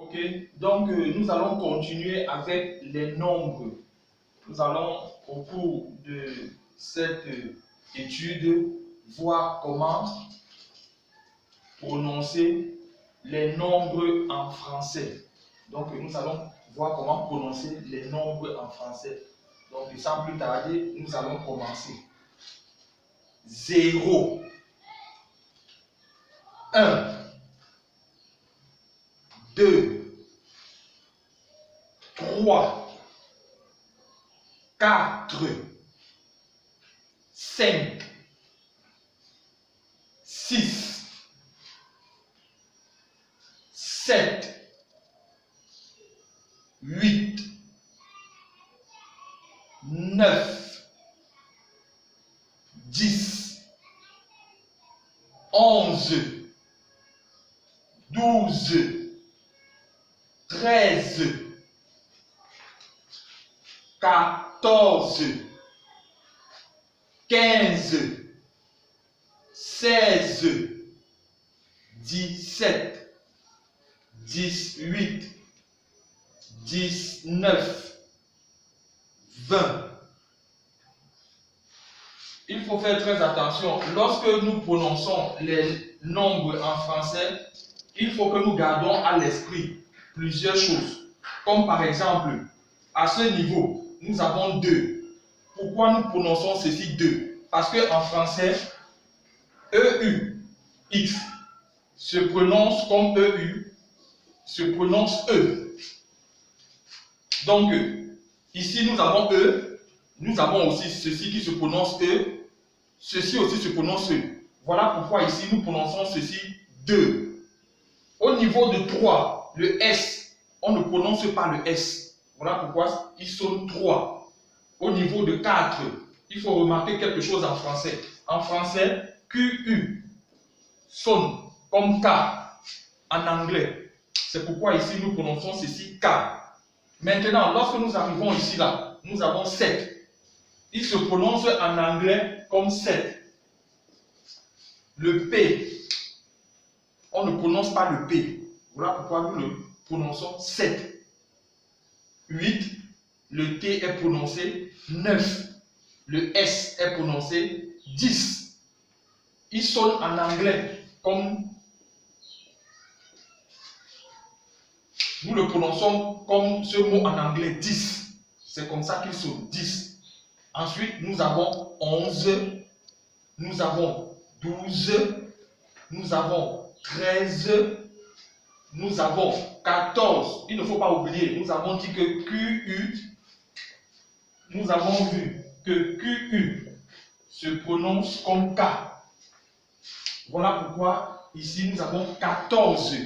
Ok, donc nous allons continuer avec les nombres. Nous allons, au cours de cette étude, voir comment prononcer les nombres en français. Donc nous allons voir comment prononcer les nombres en français. Donc sans plus tarder, nous allons commencer. 0, 1, 2, 3, 4, 5, 6, 7, 8, 9, 10, 11, 12, 13, 14, 15, 16, 17, 18, 19, 20. Il faut faire très attention. Lorsque nous prononçons les nombres en français, il faut que nous gardons à l'esprit plusieurs choses. Comme par exemple, à ce niveau, nous avons 2. Pourquoi nous prononçons ceci 2? Parce qu'en français, EU, X, se prononce comme EU, se prononce E. Donc, ici nous avons E, nous avons aussi ceci qui se prononce E, ceci aussi se prononce E. Voilà pourquoi ici nous prononçons ceci 2. Au niveau de 3, le S, on ne prononce pas le S. Voilà pourquoi il sonne 3. Au niveau de 4, il faut remarquer quelque chose en français. En français, QU sonne comme K en anglais. C'est pourquoi ici nous prononçons ceci K. Maintenant, lorsque nous arrivons ici, là, nous avons 7. Il se prononce en anglais comme 7. Le P, on ne prononce pas le P. Voilà pourquoi nous le prononçons 7. 8, le T est prononcé 9. Le S est prononcé 10. Il sonne en anglais comme... Nous le prononçons comme ce mot en anglais 10. C'est comme ça qu'il sonne 10. Ensuite, nous avons 11, nous avons 12, nous avons 13, nous avons 14. Il ne faut pas oublier, nous avons dit que QU, nous avons vu que QU se prononce comme K. Voilà pourquoi ici nous avons 14.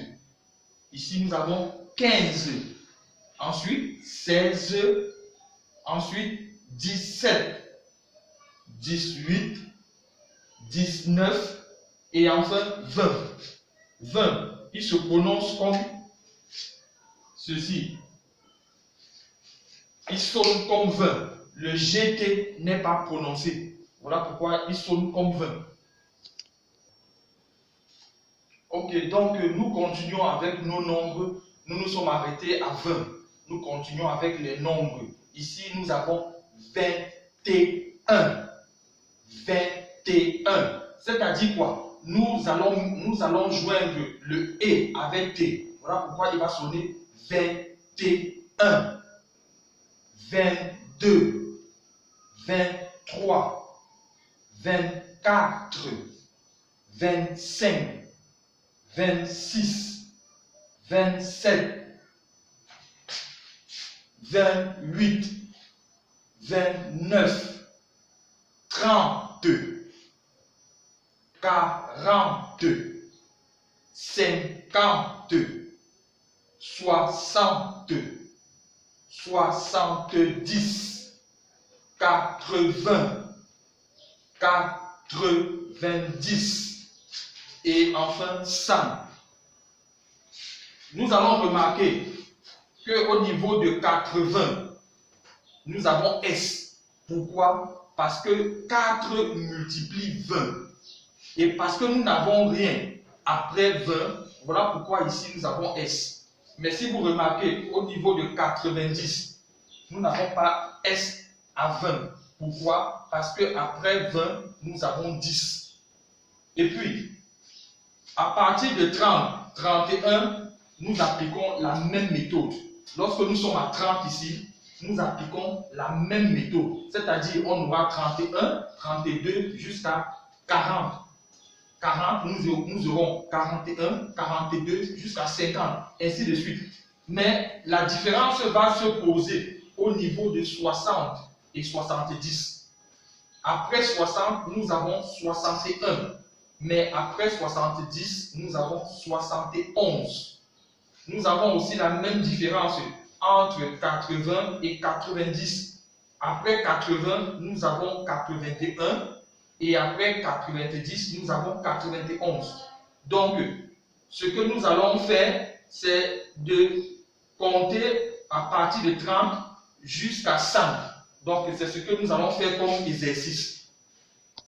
Ici nous avons 15. Ensuite 16. Ensuite 17. 18. 19. Et enfin 20. 20. Il se prononce comme ceci. Il sonne comme 20. Le GT n'est pas prononcé. Voilà pourquoi il sonne comme 20. Ok, donc nous continuons avec nos nombres. Nous nous sommes arrêtés à 20. Nous continuons avec les nombres. Ici, nous avons 21. 21. C'est-à-dire quoi? Nous allons joindre le E avec T. Voilà pourquoi il va sonner 21. 22. 23. 24. 25. 26, 27, 28, 29, 30, 40, 50, 60, 70, 80, 90. Et enfin 100. Nous allons remarquer qu'au niveau de 80, nous avons S. Pourquoi? Parce que 4 multiplie 20. Et parce que nous n'avons rien après 20, voilà pourquoi ici nous avons S. Mais si vous remarquez, au niveau de 90, nous n'avons pas S à 20. Pourquoi? Parce qu'après 20, nous avons 10. Et puis, à partir de 30, 31, nous appliquons la même méthode. Lorsque nous sommes à 30 ici, nous appliquons la même méthode. C'est-à-dire, on aura 31, 32 jusqu'à 40. 40, nous aurons 41, 42 jusqu'à 50, ainsi de suite. Mais la différence va se poser au niveau de 60 et 70. Après 60, nous avons 61. Mais après 70, nous avons 71. Nous avons aussi la même différence entre 80 et 90. Après 80, nous avons 81. Et après 90, nous avons 91. Donc, ce que nous allons faire, c'est de compter à partir de 30 jusqu'à 100. Donc, c'est ce que nous allons faire comme exercice.